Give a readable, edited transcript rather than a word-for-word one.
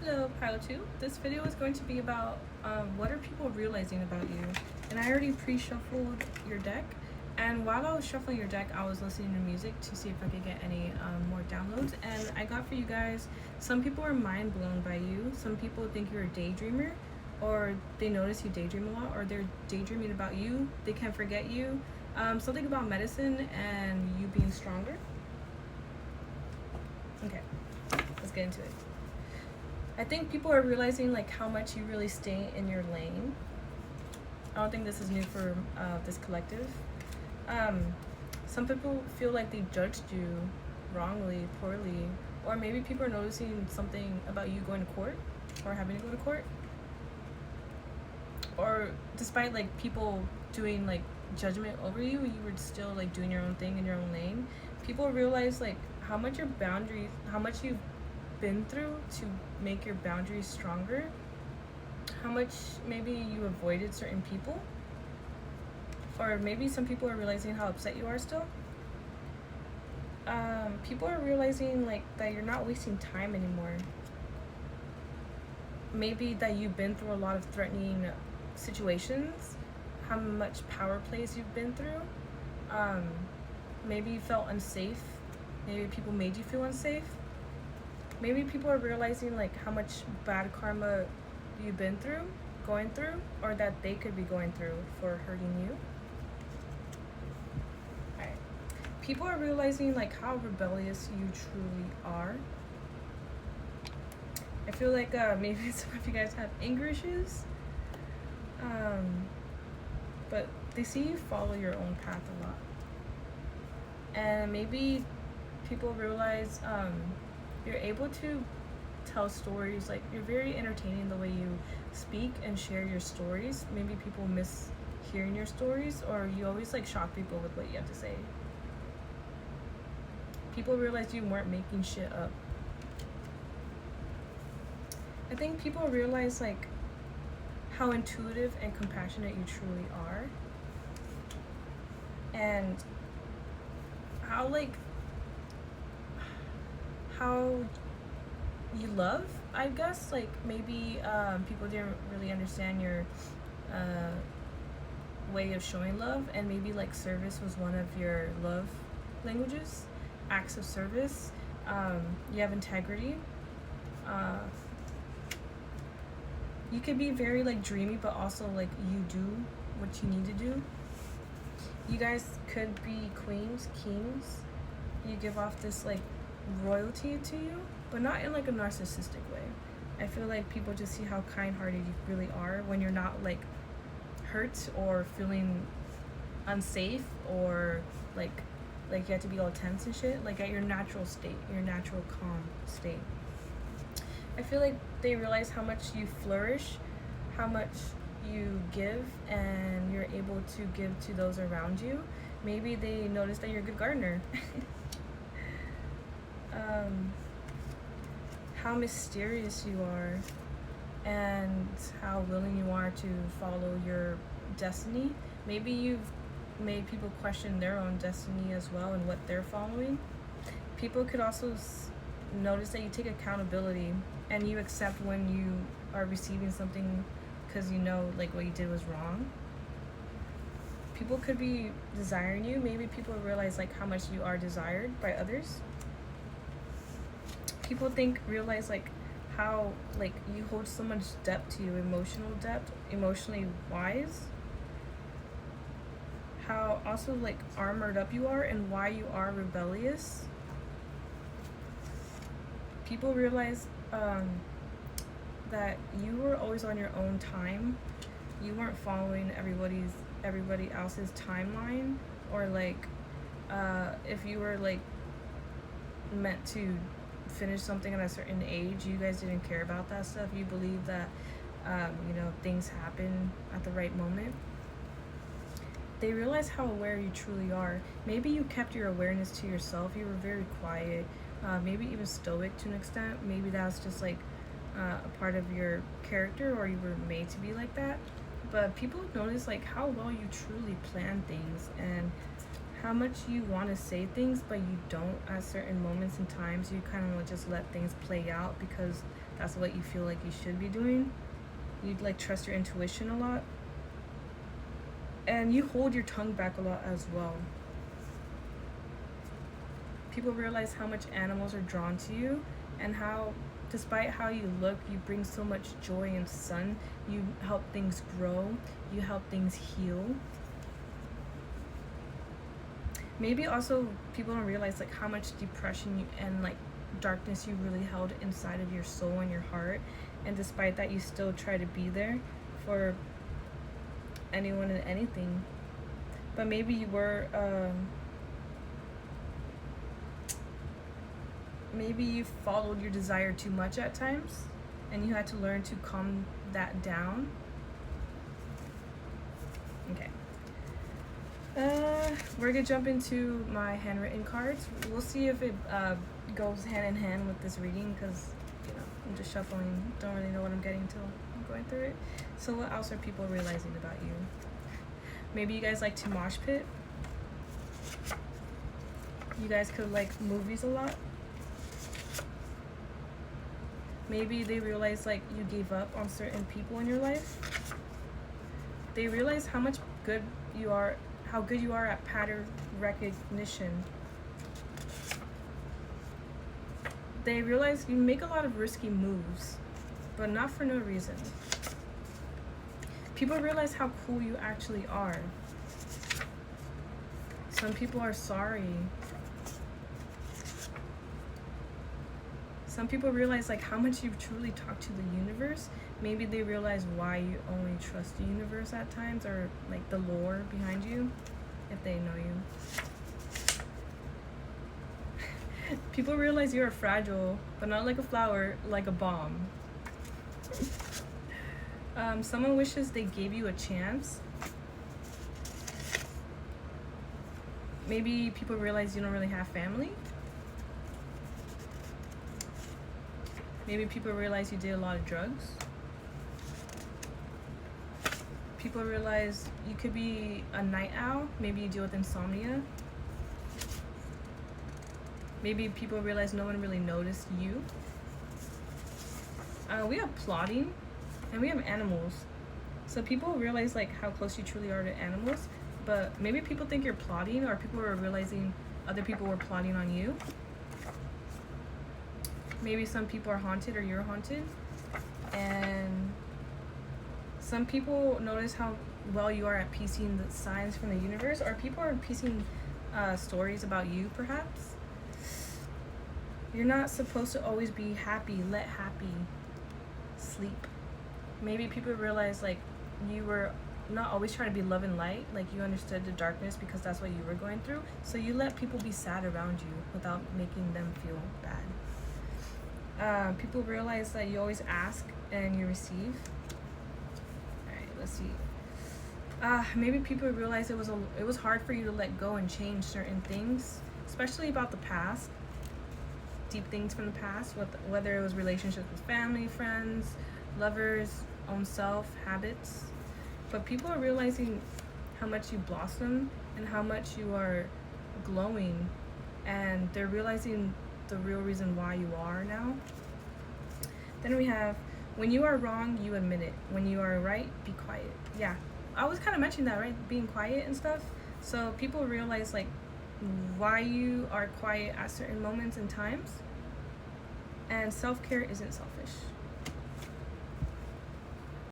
Hello, Pile 2. This video is going to be about what are people realizing about you. And I already pre-shuffled your deck. And while I was shuffling your deck, I was listening to music to see if I could get any more downloads. And I got for you guys, some people are mind blown by you. Some people think you're a daydreamer, or they notice you daydream a lot, or they're daydreaming about you. They can't forget you. Something about medicine and you being stronger. Okay, let's get into it. I think people are realizing like how much you really stay in your lane. I don't think this is new for this collective. Some people feel like they judged you wrongly, poorly, or maybe people are noticing something about you going to court or having to go to court. Or despite like people doing like judgment over you, you were still like doing your own thing in your own lane. People realize like how much your boundaries, how much you've been through to make your boundaries stronger, how much maybe you avoided certain people, or maybe some people are realizing how upset you are still. People are realizing like that you're not wasting time anymore. Maybe that you've been through a lot of threatening situations, how much power plays you've been through. Maybe you felt unsafe. Maybe people made you feel unsafe. Maybe people are realizing like how much bad karma you've been through, going through, or that they could be going through for hurting you. Alright. People are realizing like how rebellious you truly are. I feel like maybe some of you guys have anger issues. But they see you follow your own path a lot. And maybe people realize you're able to tell stories, like you're very entertaining the way you speak and share your stories. Maybe people miss hearing your stories, or you always like shock people with what you have to say. People realize you weren't making shit up. I think people realize like how intuitive and compassionate you truly are, and how you love, I guess. Like maybe people didn't really understand your way of showing love, and maybe like service was one of your love languages, acts of service. You have integrity. You can be very like dreamy, but also like you do what you need to do. You guys could be queens, kings. You give off this like royalty to you, but not in like a narcissistic way. I feel like people just see how kind-hearted you really are when you're not like hurt or feeling unsafe, or like you have to be all tense and shit, like at your natural state, your natural calm state. I feel like they realize how much you flourish, how much you give, and you're able to give to those around you. Maybe they notice that you're a good gardener. How mysterious you are, and how willing you are to follow your destiny. Maybe you've made people question their own destiny as well and what they're following. People could also notice that you take accountability and you accept when you are receiving something because you know like what you did was wrong. People could be desiring you. Maybe people realize like how much you are desired by others. People realize like how like you hold so much depth to you, emotional depth, emotionally wise. How also like armored up you are, and why you are rebellious. People realize that you were always on your own time. You weren't following everybody else's timeline, or like if you were like meant to finish something at a certain age, you guys didn't care about that stuff. You believe that things happen at the right moment. They realize how aware you truly are. Maybe you kept your awareness to yourself. You were very quiet, maybe even stoic to an extent. Maybe that's just like a part of your character, or you were made to be like that. But people notice like how well you truly plan things, and how much you want to say things but you don't at certain moments and times. You kind of just let things play out because that's what you feel like you should be doing. You like trust your intuition a lot, and you hold your tongue back a lot as well. People realize how much animals are drawn to you, and how despite how you look, you bring so much joy and sun. You help things grow, you help things heal. Maybe also people don't realize like how much depression and like darkness you really held inside of your soul and your heart, and despite that you still try to be there for anyone and anything. But maybe you were maybe you followed your desire too much at times, and you had to learn to calm that down. Okay. We're gonna jump into my handwritten cards. We'll see if it goes hand in hand with this reading, because I'm just shuffling, don't really know what I'm getting till I'm going through it. So what else are people realizing about you? Maybe you guys like to mosh pit. You guys could like movies a lot. Maybe they realize like you gave up on certain people in your life. They realize how much good you are, how good you are at pattern recognition. They realize you make a lot of risky moves, but not for no reason. People realize how cool you actually are. Some people are sorry. Some people realize like how much you truly talk to the universe. Maybe they realize why you only trust the universe at times, or like the lore behind you, if they know you. People realize you are fragile, but not like a flower, like a bomb. Someone wishes they gave you a chance. Maybe people realize you don't really have family. Maybe people realize you did a lot of drugs. People realize you could be a night owl. Maybe you deal with insomnia. Maybe people realize no one really noticed you. We have plotting, and we have animals. So people realize like how close you truly are to animals, but maybe people think you're plotting, or people are realizing other people were plotting on you. Maybe some people are haunted, or you're haunted. And some people notice how well you are at piecing the signs from the universe, or people are piecing stories about you, perhaps. You're not supposed to always be happy. Let happy sleep. Maybe people realize like you were not always trying to be love and light, like you understood the darkness because that's what you were going through. So you let people be sad around you without making them feel bad. People realize that you always ask and you receive. Alright, let's see. Maybe people realize it was hard for you to let go and change certain things, especially about the past. Deep things from the past, whether it was relationships with family, friends, lovers, own self, habits. But people are realizing how much you blossom and how much you are glowing, and they're realizing the real reason why you are now. Then we have, when you are wrong, you admit it. When you are right, be quiet. Yeah, I was kind of mentioning that, right? Being quiet and stuff. So people realize like why you are quiet at certain moments and times. And self-care isn't selfish.